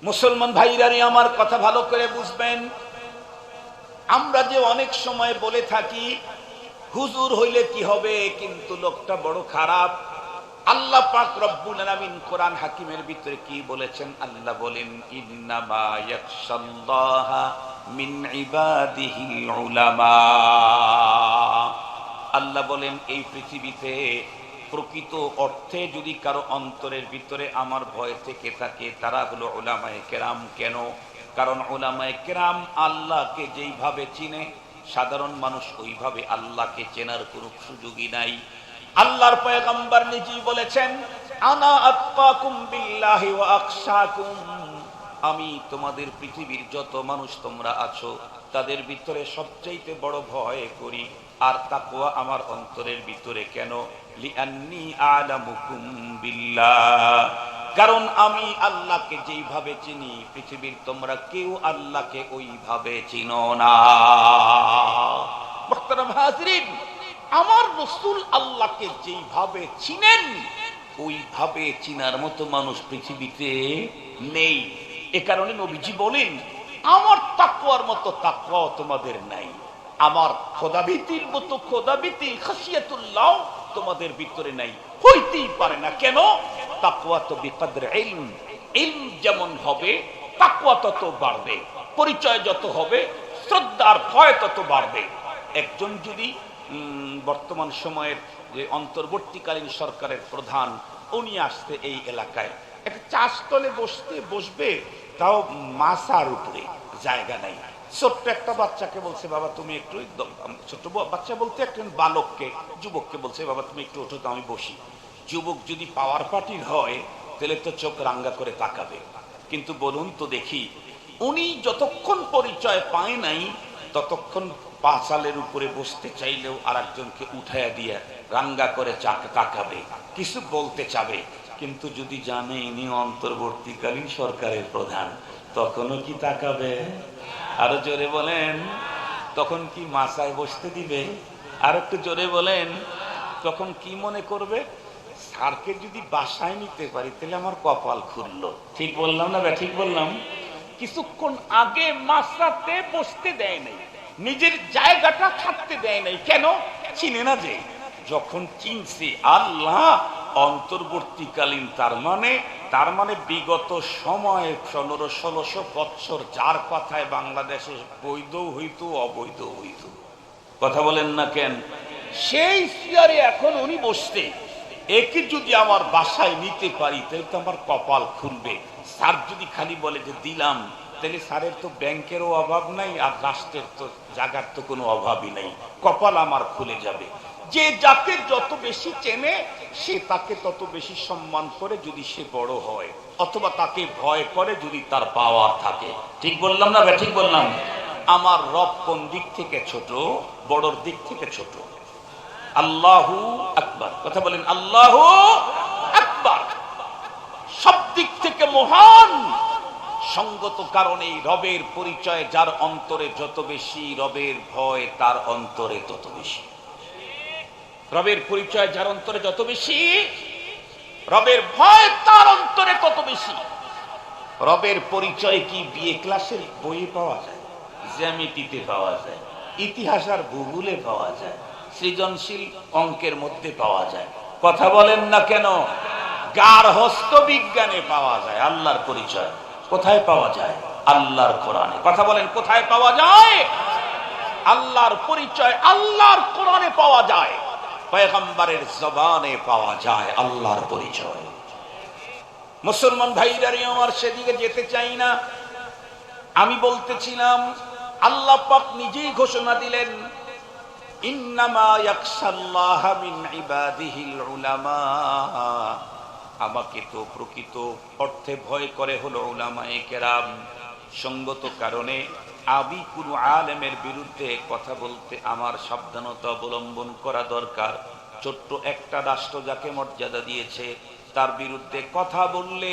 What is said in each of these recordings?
মুসলমান ভাইরানি আমার কথা ভালো করে বুঝবেন। আমরা যে অনেক সময় বলে থাকি হুজুর হইলে কি হবে, কিন্তু লোকটা বড় খারাপ। আল্লাহ পাক রব্বুল আলামিন কোরআন হাকিমের ভিতরে কি বলেছেন? আল্লাহ বলেন ইন্নামা ইয়াখশাল্লাহা মিন ইবাদিহিল উলামা। আল্লাহ বলেন এই পৃথিবীতে প্রকৃত অর্থে যদি কারো অন্তরের ভিতরে আমার ভয় থেকে থাকে তারা হলো উলামায়ে কেরাম। কেন? কারণ উলামায়ে কেরাম আল্লাহকে যেইভাবে চিনে সাধারণ মানুষ ওইভাবে আল্লাহকে চেনার কোনো সুযোগই নাই। আল্লাহর পয়গম্বর নিজেই বলেছেন আনা আতকাকুম বিল্লাহি ওয়া আখশাকুম, আমি তোমাদের পৃথিবীর যত মানুষ তোমরা আছো তাদের ভিতরে সবচাইতে বড় ভয় করি আর তাকওয়া আমার অন্তরের ভিতরে। কেন? লিআন্নী আ'লামুকুম বিল্লাহ, কারণ আমি আল্লাহকে যেইভাবে চিনি পৃথিবীর তোমরা কেউ আল্লাহকে ওইভাবে চিনো না। মুহতারাম হাজিরিন, আমার রাসূল আল্লাহকে যেইভাবে চিনেন ওইভাবে চিনার মতো মানুষ পৃথিবীতে নেই। এ কারণে নবীজি বলেন আমার তাকওয়ার মতো তাকওয়া তোমাদের নাই, আমার খোদাভীতির মতো খোদাভীতি খাশিয়াতুল্লাহ তোমাদের ভিতরে নাই, হইতেই পারে না। কেন? তাকওয়া তো বিকদরে ইলম, ইলম যেমন হবে তাকওয়া তত বাড়বে, পরিচয় যত হবে শ্রদ্ধার ভয় তত বাড়বে। একজন যদি বর্তমান সময়ের যে অন্তর্বর্তীকালীন সরকারের প্রধান, উনি আসতে এই এলাকায় একটা চাষতলে বসবে, তাও মাসার উপরে জায়গা নাই। ছোট্ট একটা বাচ্চাকে বলছে বাবা তুমি একটু, ছোট্ট বাচ্চা বলতে একজন বালককে, যুবককে বলছে বাবা তুমি একটু ওঠো তো আমি বসি। যুবক যদি পাওয়ার পার্টির হয় তাহলে তো চোখ রাঙ্গা করে তাকাবে। কিন্তু বলুন তো দেখি, উনি যতক্ষণ পরিচয় পায় নাই ততক্ষণ পাঁচালের উপরে বসতে চাইলেও আর একজনকে উঠাইয়া দিয়ে রাঙ্গা করে তাকাবে, কিছু বলতে চাবে। কিন্তু যদি জানে ইনি অন্তর্বর্তীকালীন সরকারের প্রধান তখনও কি তাকাবে? আরো জোরে বলেন, তখন কি মাসায় বসতে দিবে? আর একটু জোরে বলেন, তখন কি মনে করবে? স্যারকে যদি বাসায় নিতে পারি তাহলে আমার কপাল খুললো। ঠিক বললাম না? ঠিক বললাম। কিছুক্ষণ আগে মাসাতে বসতে দেয় নাই, নিজের জায়গাটা থাকতে দেয় নাই। কেন? চিনে না যে। যখন চিনছে আল্লাহ অন্তর্বর্তীকালীন, তার মানে বিগত সময়ে 1500-1600 বৎসর যার কথায় বাংলাদেশে বৈধ হইতো অবৈধ হইত, কথা বলেন না কেন, সেই চেয়ারে এখন উনি বসতে, একে যদি আমার বাসায় নিতে পারি তাহলে তো আমার কপাল খুলবে। স্যার যদি খালি বলে যে দিলাম, তাহলে স্যারের তো ব্যাংকেরও অভাব নাই আর রাষ্ট্রের তো জায়গার তো কোনো অভাবই নাই, কপাল আমার খুলে যাবে। যে যাকে যত বেশি চেনে সে তাকে তত বেশি সম্মান করে যদি সে বড় হয়, অথবা তাকে ভয় করে যদি তার পাওয়ার থাকে। ঠিক বললাম না? ঠিক বললাম। আমার রব কোন দিক থেকে ছোট? বড়র দিক থেকে ছোট। আল্লাহু আকবার, কথা বলেন আল্লাহু আকবার, সব দিক থেকে মহান। সঙ্গত কারণে রবের পরিচয় যার অন্তরে যত বেশি, রবের ভয় তার অন্তরে তত বেশি। রবের পরিচয় যার অন্তরে যত বেশি, রবের ভয় তার অন্তরে তত বেশি। রবের পরিচয় কি বিএ ক্লাসের বইয়ে পাওয়া যায়, জ্যামিতিতে পাওয়া যায়, ইতিহাস আর ভূগোলে পাওয়া যায়, সৃজনশীল অঙ্কের মধ্যে পাওয়া যায়, কথা বলেন না কেন, গার্হস্থ্য বিজ্ঞানে পাওয়া যায়। আল্লাহর পরিচয় কোথায় পাওয়া যায়? আল্লাহর কোরআনে। কথা বলেন কোথায় পাওয়া যায়? আল্লাহর পরিচয় আল্লাহর কোরআনে পাওয়া যায়, পয়গম্বরের জবানে পাওয়া যায় আল্লাহর পরিচয়। মুসলমান ভাইরারে আমার সেদিকে যেতে চাই না। আমি বলতেছিলাম আল্লাহ পাক নিজেই ঘোষণা দিলেন ইন্নামা ইয়াখশাল্লাহা মিন ইবাদিহিল উলামা, আমাকে তো প্রকৃত অর্থে ভয় করে হলো উলামায়ে কেরাম। সঙ্গত কারণে আমি কোন আলেমের বিরুদ্ধে কথা বলতে আমার সাবধানতা অবলম্বন করা দরকার। ছোট্ট একটা রাষ্ট্র যাকে মর্যাদা দিয়েছে তার বিরুদ্ধে কথা বললে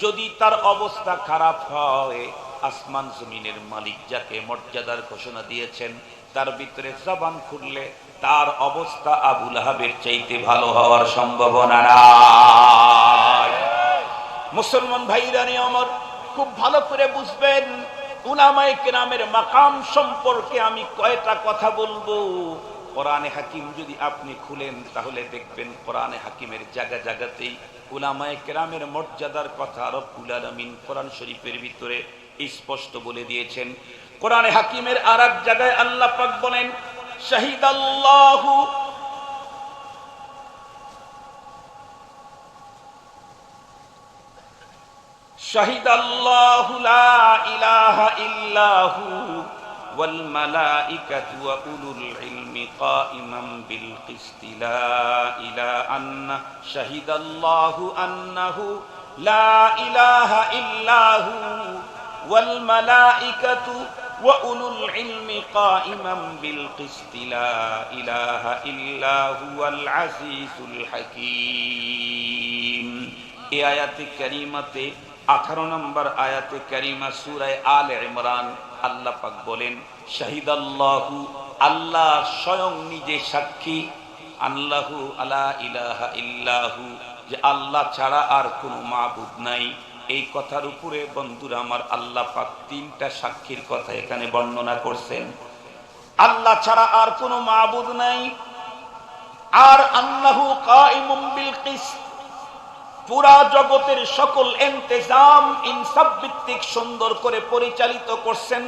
যদি তার অবস্থা খারাপ হয়, আসমান জমিনের মালিক যাকে মর্যাদার ঘোষণা দিয়েছেন তার ভিতরে জবান খুললে তার অবস্থা আবু লাহাবের চাইতে ভালো হওয়ার সম্ভাবনা নাই। মুসলমান ভাইরা আমার, খুব ভালো করে বুঝবেন, উলামায়ে কেরামের মাকাম সম্পর্কে আমি কয়টা কথা বলবো। কোরআনে হাকিম যদি আপনি খুলেন তাহলে দেখবেন কোরআনে হাকিমের জায়গা জায়গাতেই উলামায়ে কেরামের মর্যাদার কথা রব্বুল আলামিন কোরআন শরীফের ভিতরে স্পষ্ট বলে দিয়েছেন। কোরআনে হাকিমের আরেক জায়গায় আল্লাহ পাক বলেন, শাহিদাল্লাহু শাহিদাল্লাহু লা ইলাহা ইল্লাহু ওয়াল মালাইকাতু ওয়া উলুল ইলমি কাইমান বিল কিসতি লা ইলাহা আন্না শাহিদাল্লাহু আন্নাহু লা ইলাহা ইল্লাহু ওয়াল মালাইকাতু ওয়া উলুল ইলমি কাইমান বিল কিসতি লা ইলাহা ইল্লাহু ওয়াল আজিজুল হাকীম। এই আয়াতে কারিমাতে 18 নম্বর আয়াতে কারিমা সূরা আলে ইমরান আল্লাহ পাক বলেন, শাহিদাল্লাহু, আল্লাহ স্বয়ং নিজে সাক্ষী, আল্লাহু আলা ইলাহা ইল্লাহু, যে আল্লাহ ছাড়া আর কোনো মাবুদ নাই। এই কথার উপরে বন্ধুরা আমার আল্লাহ পাক তিনটা সাক্ষীর কথা এখানে বর্ণনা করছেন। আল্লাহ ছাড়া আর কোনো মাবুদ নাই, আর আন্নাহু কাইমুম বিল কিসত, পুরা জগতের সকল ইন্তেজাম ইনসাফ ভিত্তিক সুন্দর করে পরিচালিত করছেন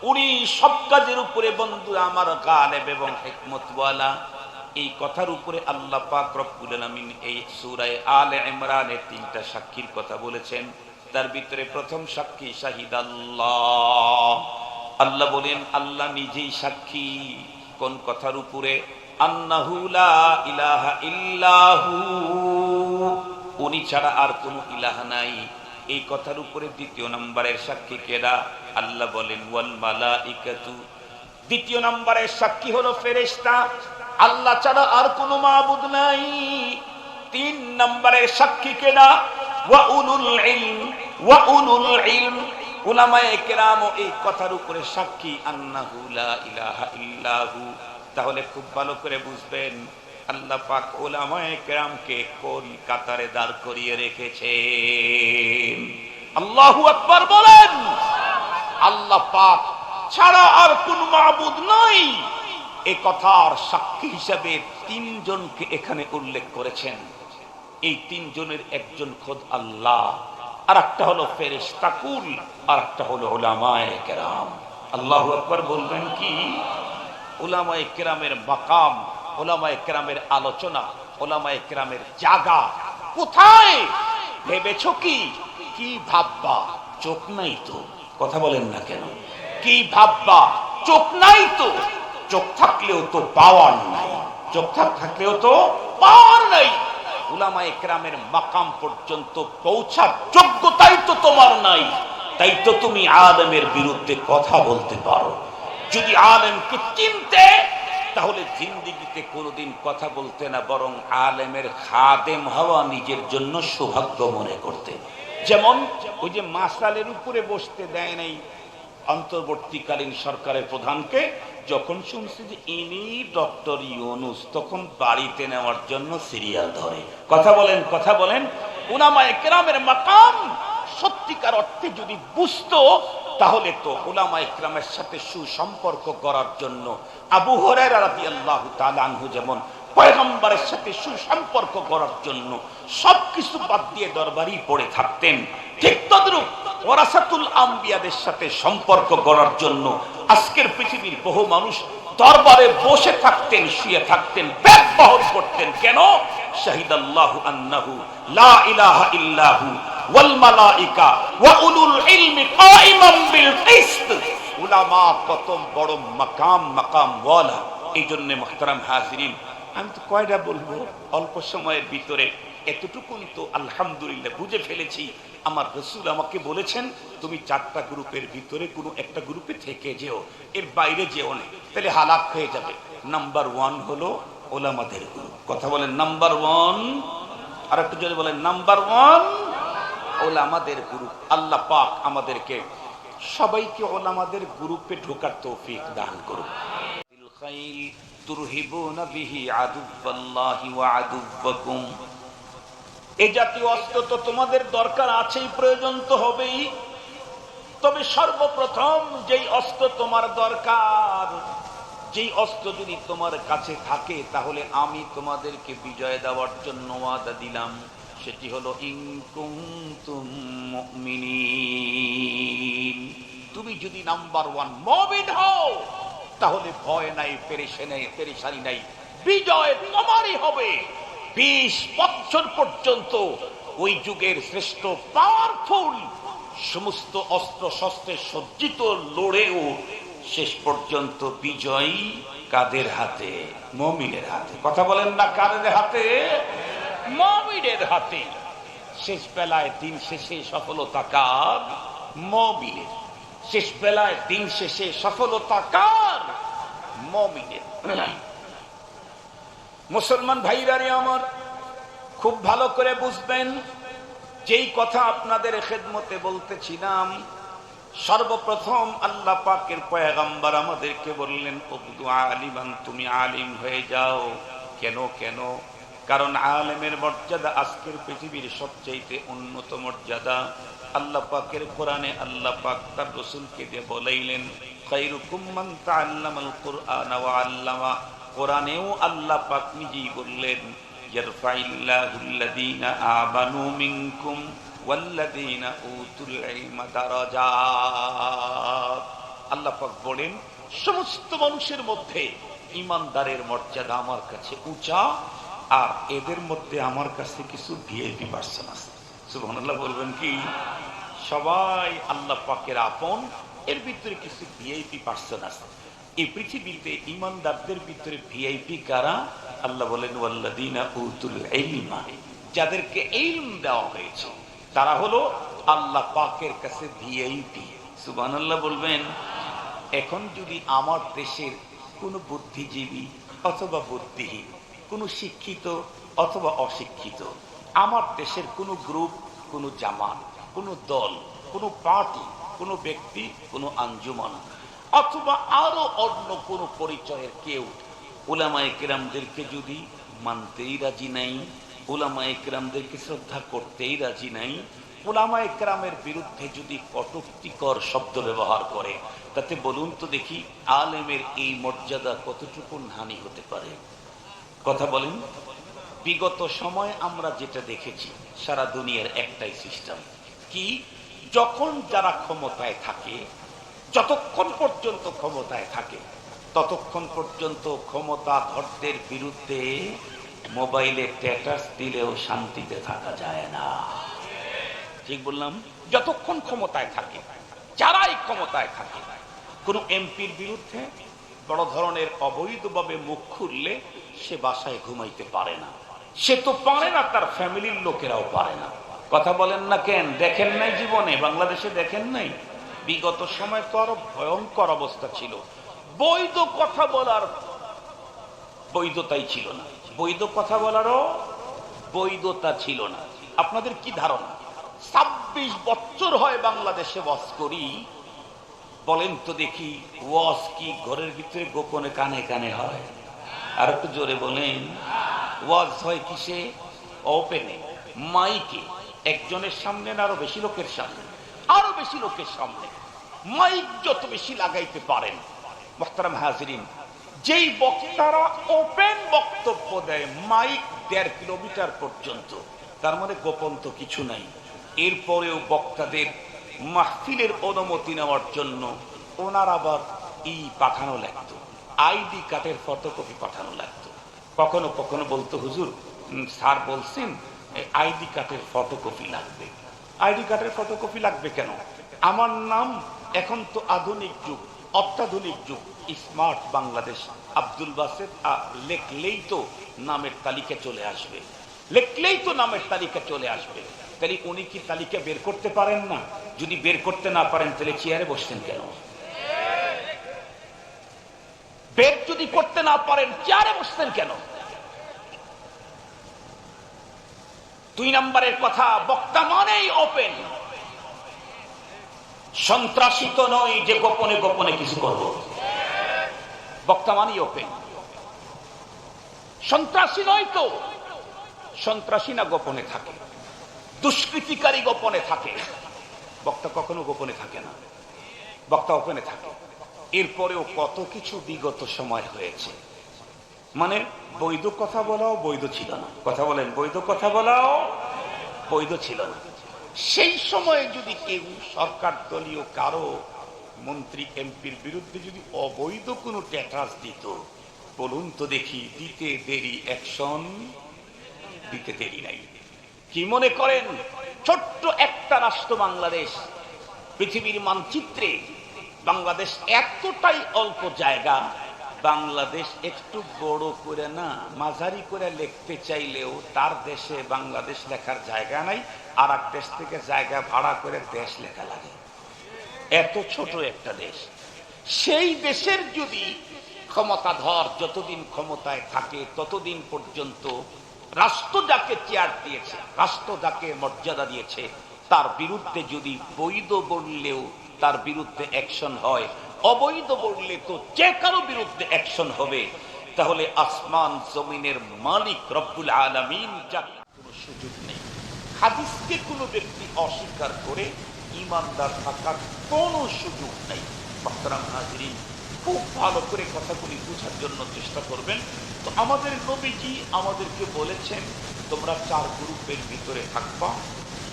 উনি সব কাজের উপরে বন্ধুরা আমার গালেব এবং হিকমতওয়ালা। এই কথার উপরে আল্লাহ পাক রব্বুল আলামিন এই সূরা আলে ইমরানে তিনটা সাক্ষীর কথা বলেছেন। তার ভিতরে প্রথম সাক্ষী শাহিদাল্লাহ, আল্লাহ বলেন আল্লাহ নিজেই সাক্ষী। কোন কথার উপরে? আন্নাহু লা ইলাহা ইল্লাহু, উনি ছাড়া আর কোনো ইলাহা নাই। এই কথার উপরে দ্বিতীয় নম্বরের সাক্ষী কেডা? আল্লাহ বলেন ওয়াল মালাইকাতু, দ্বিতীয় নম্বরের সাক্ষী হলো ফেরেশতা, আল্লাহ ছাড়া আর কোনো মাবুদ নাই। তিন নম্বরের সাক্ষী কেডা? ওয়া উলুল ইলম, ওয়া উলুল ইলম, উলামায়ে কেরাম এই কথার উপরে সাক্ষী আন্নাহু লা ইলাহা ইল্লাহু। তাহলে খুব ভালো করে বুঝবেন আল্লাহ পাক উলামায়ে কেরামকে কোন কাতারে দাঁড় করিয়ে রেখেছেন। আল্লাহু আকবার বলেন। আল্লাহ পাক ছাড়া আর কোন মাবুদ নাই, এই কথার সাক্ষী হিসেবে তিনজনকে এখানে উল্লেখ করেছেন। এই তিনজনের একজন খোদ আল্লাহ, আর একটা হলো ফেরেশতা কুল, আর একটা হলো উলামায়ে কেরাম। আল্লাহু আকবার বলবেন কি? উলামায়ে কেরামের মাকাম, উলামায়ে কেরামের আলোচনা, উলামায়ে কেরামের জায়গা কোথায় ভেবেছো? কি ভাববা? চোখ নাই তো, কথা বলেন না কেন? কি ভাববা? চোখ নাই তো, চোখ থাকলেও তো পাওয়ার নাই, চোখ থাকলেও তো পাওয়ার নাই। উলামায়ে কেরামের মাকাম পর্যন্ত পৌঁছার যোগ্যতাই তো তোমার নাই, তাই তো তুমি আলেমের বিরুদ্ধে কথা বলতে পারো। যদি আলেমকে চিনতে তাহলে জিন্দেগিতে কোনোদিন কথা বলতে না, বরং আলেমের খাদেম হওয়া নিজের জন্য সৌভাগ্য মনে করতে। যেমন ওই যে মাসালের উপরে বসতে দেয় নাই অন্তর্বর্তীকালীন সরকারের প্রধানকে, যখন শুনছি যে ইনি ডক্টর ইউনূস, তখন বাড়িতে নেওয়ার জন্য সিরিয়াল ধরে। কথা বলেন। উলামায়ে কেরামের মাকাম সত্যিকার অর্থে যদি বুঝতো তাহলে তো উলামায়ে কেরামের সাথে সুসম্পর্ক করার জন্য আবু হুরায়রা রাদিয়াল্লাহু তাআলা আনহু যেমন পয়গম্বরের সাথে সুসম্পর্ক করার জন্য সবকিছু বাদ দিয়ে দরবারি পড়ে থাকতেন, ঠিক তদ্রূপ ওয়ারাসাতুল আম্বিয়াদের সাথে সম্পর্ক করার জন্য আজকের পৃথিবীর বহু মানুষ দরবারে বসে থাকতেন, শুয়ে থাকতেন, ব্যাগ বহন করতেন। কেন? শাহিদাল্লাহু আন্নাহু লা ইলাহা ইল্লাহু ওয়াল মালাইকা ওয়া উলুল ইলমি কাইমান বিল কিসত। উলামা কত বড় মাকাম ওয়ালা। এইজন্য মুহতারাম হাজিরিন, আমি তো কয়টা বলবো অল্প সময়ের ভিতরে, এতটুকুন তো আলহামদুলিল্লাহ বুঝে ফেলেছি। আমার রাসূল আমাকে বলেছেন তুমি 4টা গ্রুপের ভিতরে কোনো একটা গ্রুপে থেকে যেও, এর বাইরে যেও না, তাহলে হালাক হয়ে যাবে। নাম্বার 1 হলো উলামাদের গ্রুপ। কথা বলেন নাম্বার 1, আর একটু যদি বলেন নাম্বার 1 উলামাদের গ্রুপ। আল্লাহ পাক আমাদেরকে সবাইকে উলামাদের গ্রুপে ঢোকার তৌফিক দান করুন। বিল খাইল তুরহিবুনা বিহি আদুওয়াল্লাহি ওয়া আদুওয়াকুম এই জাতীয় অস্ত্র তো তোমাদের দরকার আছেই, প্রয়োজন তো হবেই। তবে সর্বপ্রথম যেই অস্ত্র তোমার দরকার, যেই অস্ত্র যদি তোমার কাছে থাকে, তাহলে আমি তোমাদেরকে বিজয় দেওয়ার জন্য ওয়াদা দিলাম, সেটি হলো ইন কুনতুম মুমিনিন। তুমি যদি নাম্বার 1 মুমিন হও, তাহলে ভয় নাই, পেরেশানি নাই, বিজয় তোমারই হবে। 20 বছর পর্যন্ত ওই যুগের শ্রেষ্ঠ পাওয়ারফুল সমস্ত অস্ত্র শস্ত্রে সজ্জিত লড়েও শেষ পর্যন্ত বিজয় কাদের হাতে? মুমিনের হাতে। কথা বলেন না, কাদের হাতে? মুমিনের হাতে। শেষ বেলায় দিন শেষে সফলতা কার? মুমিনের। শেষ বেলায় দিন শেষে সফলতা কার? মুমিনের। মুসলমান ভাইরা রে আমার, খুব ভালো করে বুঝবেন, যেই কথা আপনাদের খেদমতে বলতেছিলাম, সর্বপ্রথম আল্লাহ পাকের পয়গম্বর আমাদেরকে বললেন, উবদু আলিমান, তুমি আলিম হয়ে যাও। কেন? কারণ আলেমের মর্যাদা আজকের পৃথিবীর সবচেয়ে উন্নত মর্যাদা। আল্লাহ পাকের কোরআনে আল্লাহ পাক তার রাসূলকে দিয়ে বলাইলেন, খায়রুকুম মান তাআল্লামাল কুরআন ওয়া আল্লামা। কোরআনেও আল্লাহ পাক নিজেই বললেন, ইয়ারফাইল্লাহুল্লাযীনা আমানু মিনকুম ওয়াল্লাযীনা উতুল ইলমা দারাজাত। আল্লাহ পাক বলেন, সমস্ত মানুষের মধ্যে ঈমানদারের মর্যাদা আমার কাছে উঁচা, আর এদের মধ্যে আমার কাছে কিছু ভিআইপি পার্সন আছে। সুবহানাল্লাহ বলবেন কি? সবাই আল্লাহ পাকের আপন, এর ভিতরে কিছু ভিআইপি পার্সন আছে। এই পৃথিবীতে ঈমানদারদের ভিতরে ভিআইপি কারা? আল্লাহ বলেন, ওয়াল্লাযীনা উতুল ইলমা, যাদেরকে ইলম দেওয়া হয়েছে তারা হলো আল্লাহ পাকের কাছে ভিআইপি। সুবহানাল্লাহ বলবেন। এখন যদি আমার দেশের কোন বুদ্ধিজীবী অথবা বুদ্ধিহীন, কোন শিক্ষিত অথবা অশিক্ষিত, আমার দেশের কোন গ্রুপ, কোন জামাত, কোন দল, কোন পার্টি, কোন ব্যক্তি, কোন আঞ্জুমান অথবা আরো অন্য কোন পরিচয়ের কেউ উলামায়ে কেরামদেরকে যদি মানতেই রাজি নাই, উলামায়ে কেরামদেরকে শ্রদ্ধা করতেই রাজি নাই, উলামায়ে কেরামের বিরুদ্ধে যদি কটূক্তিকর শব্দ ব্যবহার করে, তাতে বলুন তো দেখি আলেমের এই মর্যাদা কতটুকু হানি হতে পারে? কথা বলেন। বিগত সময় আমরা যেটা দেখেছি, সারা দুনিয়ার একটাই সিস্টেম কি, যখন যারা ক্ষমতায় থাকে, যতক্ষণ পর্যন্ত ক্ষমতায় থাকে, ততক্ষণ পর্যন্ত ক্ষমতাধরদের বিরুদ্ধে মোবাইলে স্ট্যাটাস দিলেও শান্তিতে থাকা যায় না। ঠিক বললাম? যতক্ষণ ক্ষমতায় থাকে, যারাই ক্ষমতায় থাকে, কোন এমপির বিরুদ্ধে বড় ধরনের অবৈধভাবে মুখ খুললে সে বাসায় ঘুমাইতে পারে না। সে তো পারে না, তার ফ্যামিলির লোকেরাও পারে না। কথা বলেন না কেন? দেখেন নাই জীবনে? বাংলাদেশে দেখেন নাই? বিগত সময় তো আরো ভয়ঙ্কর অবস্থা ছিল। বৈধ কথা বলার বৈধতাই ছিল না, বৈধ কথা বলারও বৈধতা ছিল না। আপনাদের কি ধারণা? 26 বছর হয় বাংলাদেশে ওয়াজ করি, বলেন তো দেখি, ওয়াজ কি ঘরের ভিতরে গোপনে কানে কানে হয়? আর একটু জোরে বলেন। ওয়াজ হয় কিসে? ওপেনে, মাইকে, একজনের সামনে না আরো বেশি লোকের সামনে, আরো বেশি লোকের সামনে। মাইক যত বেশি লাগাইতে পারেন, মুহতারাম হাজিরিন, যেই বক্তারা ওপেন বক্তব্য দেয় মাইক 1.5 কিলোমিটার পর্যন্ত, তার মানে গোপন তো কিছু নাই। এরপরেও বক্তাদের মাহফিলের অনুমতি নেওয়ার জন্য ওনার আবার পাঠানো লাগতো, আইডি কার্ডের ফটোকপি পাঠানো লাগতো। কখনো কখনো বলতো, হুজুর স্যার বলছেন আইডি কার্ডের ফটোকপি লাগবে। আইডি কার্ডের ফটোকপি লাগবে কেন? আমার নাম, এখন তো আধুনিক যুগ, অত্যাধুনিক যুগ, স্মার্ট বাংলাদেশ, আব্দুল বাসেত লেখলেই তো নামের তালিকা চলে আসবে, লেখলেই তো নামের তালিকা চলে আসবে। তাহলে উনি কি তালিকা বের করতে পারেন না? যদি বের করতে না পারেন, তাহলে চেয়ারে বসছেন কেন? বের যদি করতে না পারেন, চেয়ারে বসছেন কেন? 2 নম্বরের কথা, বক্তা মানেই ওপেন। সন্ত্রাসী তো নয় যে গোপনে গোপনে কিছু করব, বক্তা মানেই ওপেন। সন্ত্রাসী নয় তো, সন্ত্রাসী না গোপনে থাকে। দুষ্কৃতিকারী গোপনে থাকে, বক্তা কখনো গোপনে থাকে না, বক্তা ওপেনে থাকে। এরপরেও কত কিছু বিগত সময় হয়েছে, মানে বৈধ কথা বলাও বৈধ ছিল না। কথা বলেন, বৈধ কথা বলাও বৈধ ছিল না। সেই সময়ে যদি কেউ সরকার দলীয় কারো মন্ত্রী এমপির বিরুদ্ধে যদি অবৈধ কোনো স্ট্যাটাস দিত, বলুন তো দেখি, দিতে দেরি অ্যাকশন, দিতে দেরি নাই। কি মনে করেন ছোট্ট একটা রাষ্ট্র বাংলাদেশ, পৃথিবীর মানচিত্রে বাংলাদেশ এতটাই অল্প জায়গা, বাংলাদেশ একটু বড় করে না মাঝারি করে লিখতে চাইলেও তার দেশে বাংলাদেশ লেখার জায়গা নাই, আর এক দেশ থেকে জায়গা ভাড়া করে দেশ লেখা লাগে। এত ছোট একটা দেশ, সেই দেশের যদি ক্ষমতাধর যতদিন ক্ষমতায় থাকে ততদিন পর্যন্ত রাষ্ট্র যাকে চেয়ার দিয়েছে, রাষ্ট্র যাকে মর্যাদা দিয়েছে, তার বিরুদ্ধে যদি বৈধ বললেও তার বিরুদ্ধে অ্যাকশন হয়, অবৈধ বললে তো যে কারো বিরুদ্ধে অ্যাকশন হবে, তাহলে আসমান জমিনের মালিক রব্বুল আলামিন যার কোনো সুযোগ নেই। হাদিসকে কোনো ব্যক্তি অস্বীকার করে ঈমানদার থাকার কোনো সুযোগ নেই। মুহতারাম হাজিরিন, খুব ভালো করে কথাগুলি বোঝার জন্য চেষ্টা করবেন। তো আমাদের নবীজি আমাদেরকে বলেছেন তোমরা 4 গ্রুপের ভিতরে থাকবা,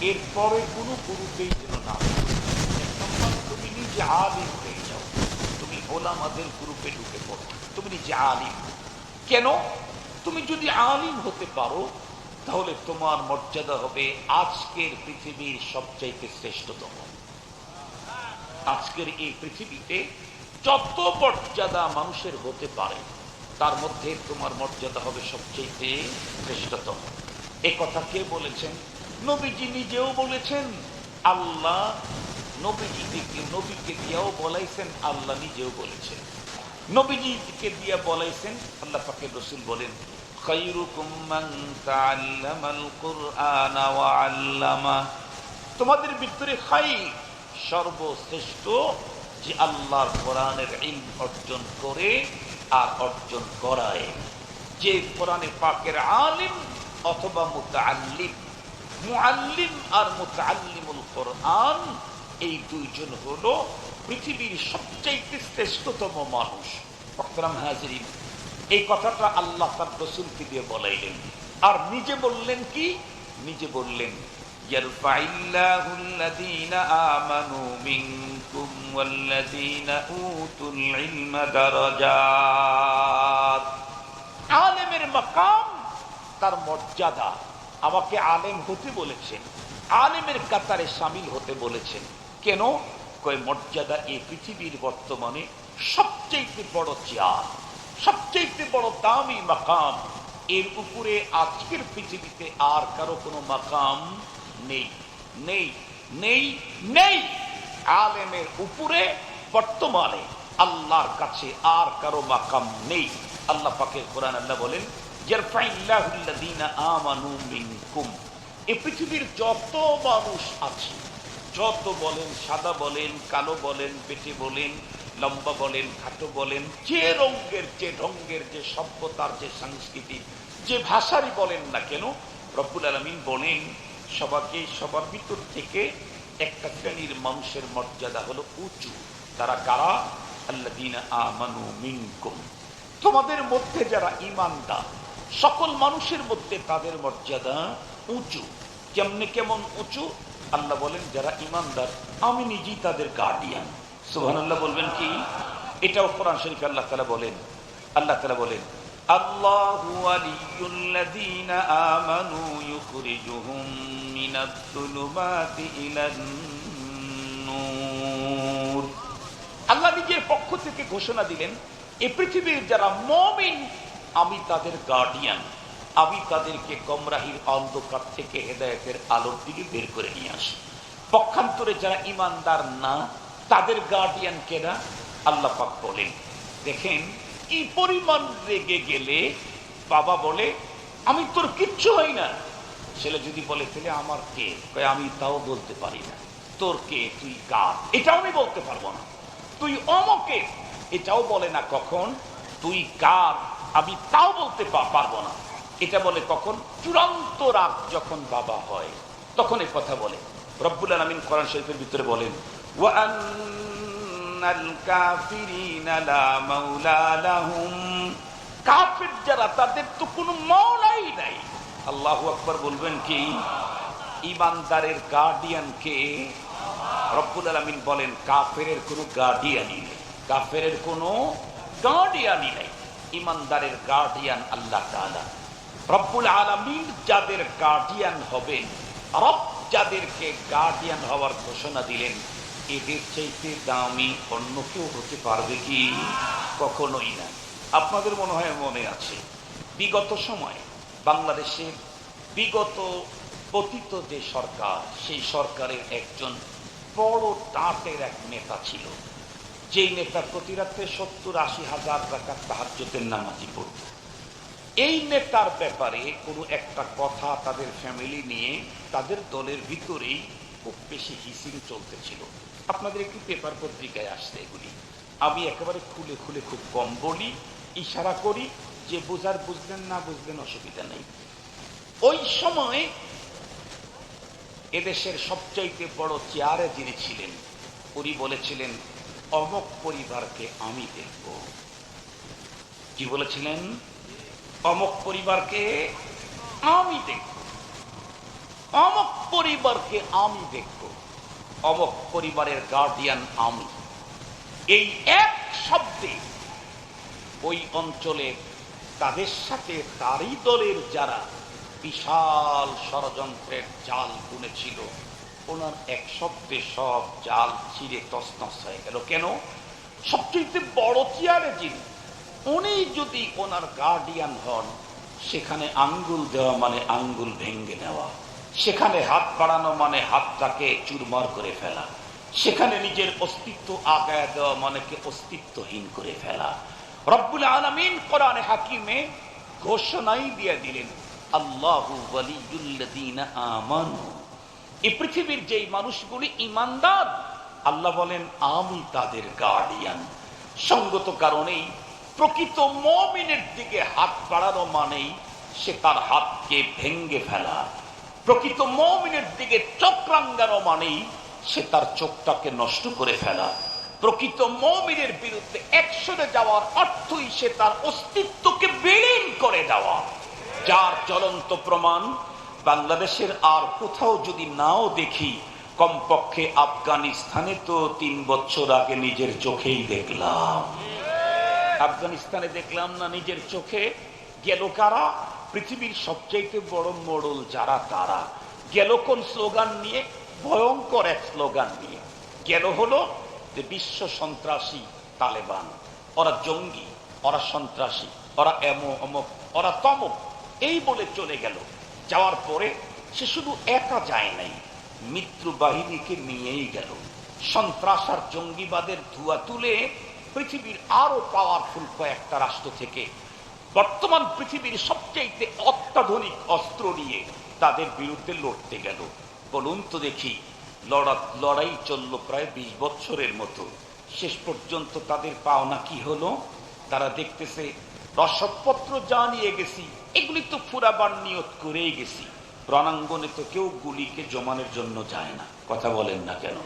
এরপরে কোনো গ্রুপেই যেন না। তুমি নিজে আলিম হয়ে যাও, তুমি ওলামাদের গ্রুপে ঢুকে পড়ো, তুমি নিজে আলিম। কেন? তুমি যদি আলিম হতে পারো তাহলে তোমার মর্যাদা হবে আজকের পৃথিবীর সবচাইতে শ্রেষ্ঠতম। আজকের এই পৃথিবীতে যত মর্যাদা মানুষের হতে পারে তার মধ্যে তোমার মর্যাদা হবে সবচাইতে শ্রেষ্ঠতম। এ কথা কে বলেছেন? নবীজি নিজেও বলেছেন, আল্লাহ নবীকে দিয়েও বলাইছেন, আল্লাহ নিজেও বলেছেন। নবীজিকে দিয়ে বলাইছেন, আল্লাহ পাকের রাসূল বলেন, খায়রুকুম মান তাআল্লামাল কুরআনা ওয়া আল্লামা। তোমাদের ভিতরে খায়র, সর্বশ্রেষ্ঠ, যে আল্লাহর কোরআনের ইলম অর্জন করে আর অর্জন করায়, যে কোরআনে পাকের আলিম অথবা মুতাআল্লিম। মুআল্লিম আর মুতাআল্লিমুল কোরআন, এই দুইজন হলো পৃথিবীর সবচেয়ে শ্রেষ্ঠতম মানুষ। মুহতারাম হাজিরিন, এই কথাটা আল্লাহ তার রাসূলকে দিয়ে বলাইলেন, আর নিজে বললেন কি? নিজে বললেন, ইয়ারফাইল্লাহুল্লাযীনা আমানু মিনকুম ওয়াল্লাযীনা উতুল ইলমা দারাজাত। আলেমের মাকাম, তার মর্যাদা। আমাকে আলেম হতে বলেছেন, আলেমের কাতারে শামিল হতে বলেছেন। কেন? কয় মর্যাদা এই পৃথিবীর বর্তমানে সবচেয়ে বড় চেয়ার, সবচেয়ে বড় দামি মাকাম। এর উপরে আজকের পৃথিবীতে আর কারো কোনো মাকাম নেই, নেই, নেই, নেই। আলেমের উপরে বর্তমানে আল্লাহর কাছে আর কারো মাকাম নেই। আল্লাহ পাকের কোরআন আল্লাহ বলেন, ইয়ারফাইল্লাহুল্লাযীনা আমানু মিনকুম। এই পৃথিবীর যত মানুষ আছে, যত বলেন, সাদা বলেন, কালো বলেন, পেটে বলেন, লম্বা বলেন, খাটো বলেন, যে রঙের যে ঢঙ্গের, যে সভ্যতার, যে সংস্কৃতি, যে ভাষারই বলেন না কেন, রব্বুল আলামিন বলেন সবাকে, সবার ভিতর থেকে একটা শ্রেণীর মানুষের মর্যাদা হলো উঁচু। তারা কারা? আল্লাযীনা আমানু মিনকুম। তোমাদের মধ্যে যারা ঈমানদার, সকল মানুষের মধ্যে তাদের মর্যাদা উঁচু। কেমনে, কেমন উঁচু? আল্লাহ বলেন যারা ঈমানদার আমি নিজেই তাদের গার্ডিয়ান। সুবহানাল্লাহ বলবেন কি? এটাও কোরআন শরীফে আল্লাহ তাআলা বলেন। আল্লাহ তাআলা বলেন, আল্লাহু ওয়ালিয়ুল্লাযীনা আমানু ইউখরিজুহুম মিনাজ-যুলুমাতি ইলান নূর। আল্লাহ নিজের পক্ষ থেকে ঘোষণা দিলেন, এই পৃথিবীর যারা মুমিন আমি তাদের গার্ডিয়ান, আমি তাদেরকে গোমরাহির অন্ধকার থেকে হেদায়েতের আলোর দিকে বের করে নিয়ে আসি। পক্ষান্তরে যারা ঈমানদার না, তাদের গার্ডিয়ান কেনা? আল্লাহ পাক বলেন। দেখেন কি পরিমাণ রেগে গেলে বাবা বলে আমি তোর কিচ্ছু হই না। ছেলে যদি বলে তাহলে আমার কে? কয় আমি তাও বলতে পারি না। তোর কে? তুই কার? এটাও আমি বলতে পারবো না। তুই অমকে, এটাও বলে না কখন। তুই কার? আমি তাও বলতে পারবো না। এটা বলে কখন? চূড়ান্ত রাগ যখন বাবা হয়, তখন এই কথা বলে। রব্বুল আলামিন কোরআন শরীফের ভিতরে বলেন, ওয়া আন্নাল কাফিরিনা লা মাওলা লাহুম, কাফির যারা তাদের তো কোনো মাওলাই নাই। আল্লাহু আকবার বলবেন কি? ঈমানদারের গার্ডিয়ান কে? রব্বুল আলামিন বলেন কাফেরের কোনো গার্ডিয়ানই নেই, কাফেরের কোনো গার্ডিয়ানই নাই। ঈমানদারের গার্ডিয়ান আল্লাহ তাআলা। রব্বুল আলামিন যাদের গার্ডিয়ান হবেন, রব যাদেরকে গার্ডিয়ান হওয়ার ঘোষণা দিলেন, এদের চাইতে দামি অন্য কেউ হতে পারবে কি? কখনোই না। আপনাদের মনে হয় মনে আছে, বিগত সময়ে বাংলাদেশের বিগত পতিত যে সরকার, সেই সরকারের একজন বড় টাটের এক নেতা ছিল, যেই নেতা প্রতি রাত্রে 70-80 হাজার রাকাত তাহাজ্জুদের নামাজি পড়ত। এই নেতার ব্যাপারে কোনো একটা কথা তাদের ফ্যামিলি নিয়ে তাদের দলের ভিতরেই খুব বেশি হিসিং চলতেছিল। আপনাদের একটু পেপার পত্রিকায় আসছে এগুলি। আমি একেবারে খুলে খুলে খুব কম বলি, ইশারা করি, যে বুঝার বুঝলেন, না বুঝলেন অসুবিধা নেই। ওই সময় এদেশের সবচাইতে বড় চেয়ারে যিনি ছিলেন, উনি বলেছিলেন অমক পরিবারকে আমি দেখব। কি বলেছিলেন? অমক পরিবারকে আমি দেখব, অমক পরিবারকে আমি দেখব, অমক পরিবারের গার্ডিয়ান আমি। এই এক শব্দে ওই অঞ্চলে তাদের সাথে তারই দলের যারা বিশাল ষড়যন্ত্রের জাল বুনেছিল, ওনার এক শব্দে সব জাল ছিঁড়ে তছনছ হয়ে গেল। কেন? সবচেয়ে বড় চেয়ারে যিনি, উনি যদি ওনার গার্ডিয়ান হন, সেখানে আঙ্গুল দেওয়া মানে আঙ্গুল ভেঙ্গে নেওয়া, সেখানে হাত বাড়ানো মানে হাতটাকে চুরমার করে ফেলা, সেখানে নিজের অস্তিত্ব আগায় দেওয়া মানে কে অস্তিত্বহীন করে ফেলা। রব্বুল আলামিন কোরআনে হাকিমে ঘোষণাই দিয়ে দিলেন, আল্লাহু ওয়ালিয়ুল্লাযীনা আমানু। এই পৃথিবীর যেই মানুষগুলি ঈমানদার, আল্লাহ বলেন আমি তাদের গার্ডিয়ান। সঙ্গত কারণেই প্রকৃত মুমিনের দিকে হাত বাড়ানো মানেই সে তার হাতকে ভেঙ্গে ফেলা, প্রকৃত মুমিনের দিকে চোখ রাঙানো মানেই সে তার চোখটাকে নষ্ট করে ফেলা, প্রকৃত মুমিনের বিরুদ্ধে অ্যাকশনে যাওয়ার অর্থই সে তার অস্তিত্বকে বিলীন করে দেওয়া। যার জ্বলন্ত প্রমাণ বাংলাদেশের আর কোথাও যদি নাও দেখি, কমপক্ষে আফগানিস্তানে তো 3 বছর আগে নিজের চোখেই দেখলাম। আফগানিস্তানে দেখলাম না নিজের চোখে? গেল কারা? পৃথিবীর সবচাইতে বড় মোড়ল যারা, তারা গেল কোন স্লোগান নিয়ে? ভয়ঙ্কর এক স্লোগান নিয়ে গেল, হলো যে বিশ্ব সন্ত্রাসী তালেবান, ওরা জঙ্গি, ওরা সন্ত্রাসী, ওরা অমক, ওরা তমক, এই বলে চলে গেল। যাওয়ার পরে সে শুধু একা যায় নাই, মিত্র বাহিনীকে নিয়েই গেল। সন্ত্রাস আর জঙ্গিবাদের ধোঁয়া তুলে পৃথিবীর আরো পাওয়ারফুল কয়েকটা রাষ্ট্র থেকে বর্তমান পৃথিবীর সবচেয়ে অত্যাধুনিক অস্ত্র নিয়ে তাদের বিরুদ্ধে লড়তে গেল। বলুন তো দেখি, লড়াই চলল প্রায় 20 বছরের মতো। শেষ পর্যন্ত তাদের পাওনা কি হলো? তারা দেখতেছে রসদপত্র যা নিয়ে গেছি এগুলি তো ফুরাবার নিয়ত করেই গেছি। রণাঙ্গনে তো কেউ গুলিকে জমানের জন্য যায় না, কথা বলেন না কেন?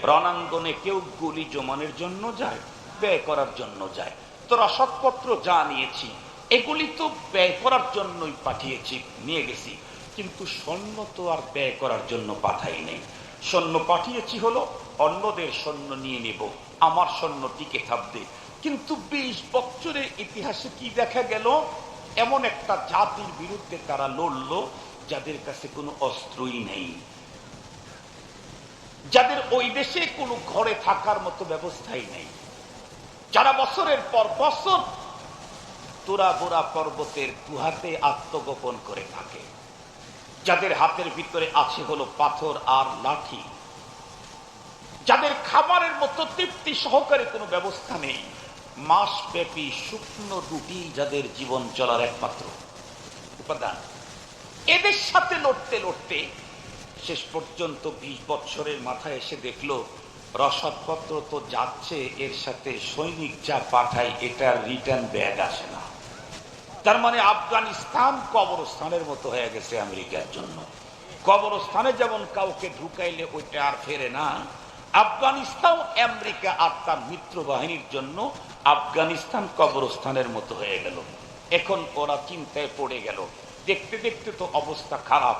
রণাঙ্গনে কেউ গুলি জমানের জন্য যায়? ব্যয় করার জন্য যায়। তো রসদপত্র যা নিয়েছি এগুলি তো ব্যয় করার জন্যই পাঠিয়েছি, নিয়ে গেছি, কিন্তু সৈন্য তো আর ব্যয় করার জন্য পাঠাই নেই। সৈন্য পাঠিয়েছি হলো অন্যদের সৈন্য নিয়ে নেব, আমার সৈন্য টিকে থাকবে। কিন্তু 20 বছরের ইতিহাসে কি দেখা গেল? এমন একটা জাতির বিরুদ্ধে তারা লড়লো যাদের কাছে কোনো অস্ত্রই নেই, যাদের ওই দেশে কোনো ঘরে থাকার মতো ব্যবস্থাই নেই, যারা বছরের পর বছর তোরা বোরা পর্বতের গুহাতে আত্মগোপন করে থাকে, যাদের হাতের ভিতরে আছে হলো পাথর আর লাঠি, যাদের খাবারের মতো তৃপ্তি সহকারে কোনো ব্যবস্থা নেই, মাসব্যাপী শুকনো রুটি যাদের জীবন চলার একমাত্র উপাদান, এদের সাথে লড়তে লড়তে শেষ পর্যন্ত 20 বছরের মাথায় এসে দেখলো রসদপত্র তো যাচ্ছে, এর সাথে সৈনিক যা পাঠায় এটার রিটার্ন ব্যাগ আসে না। তার মানে আফগানিস্তান কবরস্থানের মতো হয়ে গেছে আমেরিকার জন্য। কবরস্থানে যেমন কাউকে ঢুকাইলে ওইটা আর ফেরে না, আফগানিস্তান আমেরিকা আর তার মিত্র বাহিনীর জন্য আফগানিস্তান কবরস্থানের মতো হয়ে গেল। এখন ওরা চিন্তায় পড়ে গেল, দেখতে দেখতে তো অবস্থা খারাপ।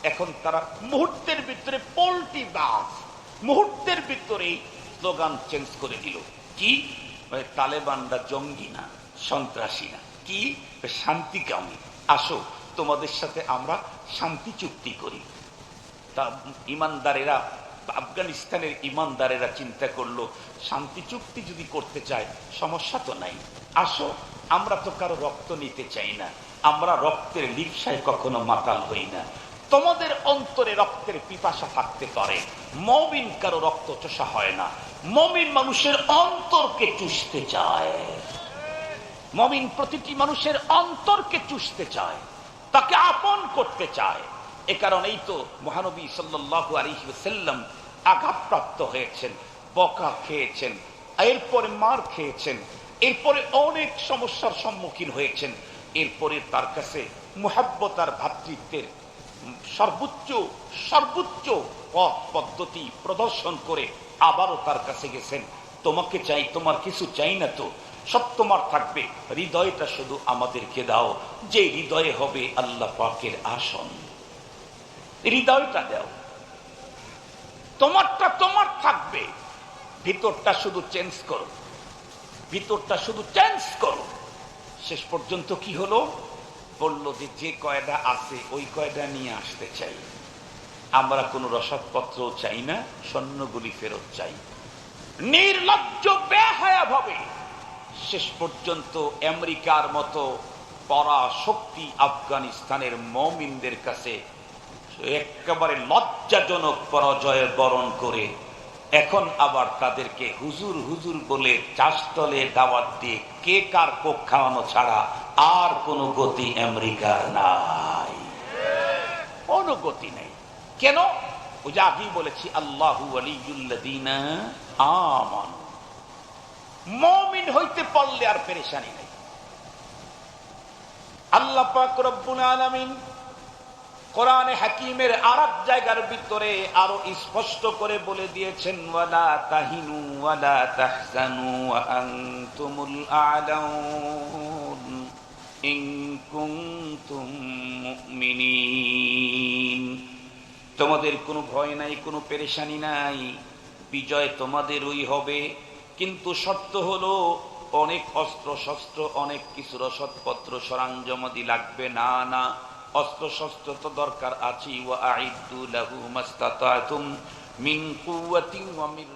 এখন তারা মুহূর্তের ভিতরে পোল্ট্রি বাস, মুহূর্তের ভিতরেই স্লোগান চেঞ্জ করে দিল। কি? তালেবানরা জঙ্গি না, সন্ত্রাসী না, কি শান্তিকামী, আসো তোমাদের সাথে আমরা শান্তি চুক্তি করি। তা ইমানদারেরা, আফগানিস্তানের ইমানদারেরা চিন্তা করলো, শান্তি চুক্তি যদি করতে চায় সমস্যা তো নাই, আসো, আমরা তো কারো রক্ত নিতে চাই না, আমরা রক্তের লিপ্সায় কখনো মাতাল হই না, তোমাদের অন্তরে রক্তের পিপাসা থাকতে পারে, মুমিন কারো রক্ত চোষা হয় না, মুমিন মানুষের অন্তরকে চুষতে চায়, মুমিন প্রতিটি মানুষের অন্তরকে চুষতে চায়, তাকে আপন করতে চায়। এ কারণেই তো মহানবী সাল্লাল্লাহু আলাইহি ওয়াসাল্লাম আঘাতপ্রাপ্ত হয়েছেন, বকা খেয়েছেন, এরপরে মার খেয়েছেন, এরপরে অনেক সমস্যার সম্মুখীন হয়েছেন, এরপরে তার কাছে মুহাব্বত আর ভ্রাতৃত্বের সর্বোচ্চ সর্বোচ্চ পথ পদ্ধতি প্রদর্শন করে আবারও তার কাছে গেছেন, তোমাকে চাই, তোমার কিছু চাই না তো, সব তোমার থাকবে, হৃদয়টা শুধু আমাদেরকে দাও, যে হৃদয়ে হবে আল্লাহ পাকের আসন, হৃদয়টা দাও, তোমারটা তোমার থাকবে, ভিতরটা শুধু চেঞ্জ করো, ভিতরটা শুধু চেঞ্জ করো। শেষ পর্যন্ত কি হলো? বলল যে যে কয়টা আছে ওই কয়টা নিয়ে আসতে চাই, আমরা কোনো রসদপত্র চাই না, সৈন্যগুলি ফেরত চাই। নির্লজ্জ বেহায়া ভাবে শেষ পর্যন্ত আমেরিকার মতো পরাশক্তি আফগানিস্তানের মুমিনদের কাছে একেবারে লজ্জাজনক পরাজয় বরণ করে এখন আবার তাদেরকে হুজুর হুজুর বলে চাষতলে দাওয়াত দিয়ে কে কার কোক খাওয়ানো ছাড়া আর কোনো গতি আমেরিকার নাই, কোনো গতি নেই। কেন? ওই যে আগেই বলেছি, আল্লাহু ওয়ালিয়ুল্লাযীনা আমানু, মুমিন হইতে পারলে আর পেরেশানি নেই। আল্লাহ পাক রব্বুল আলামিন কোরআনে হাকিমের আরেক জায়গার ভিতরে আরো স্পষ্ট করে বলে দিয়েছেন, ওয়ালা তাহিনু ওয়ালা তাহজানু ওয়া আনতুমুল আ'লাউন ইন কুনতুম মুমিনিন। তোমাদের কোনো ভয় নাই, কোনো পেরেশানি নাই, বিজয় তোমাদেরই হবে, কিন্তু শর্ত হলো অনেক অস্ত্র শস্ত্র, অনেক কিছু রসদপত্র সরঞ্জামাদি লাগবে না। না, অস্ত্র শস্ত্র তো দরকার আছে, ওয়া আইদ্দু লাহু মাস্তাতাতুম মিন কুওয়াতিন ওয়া মিন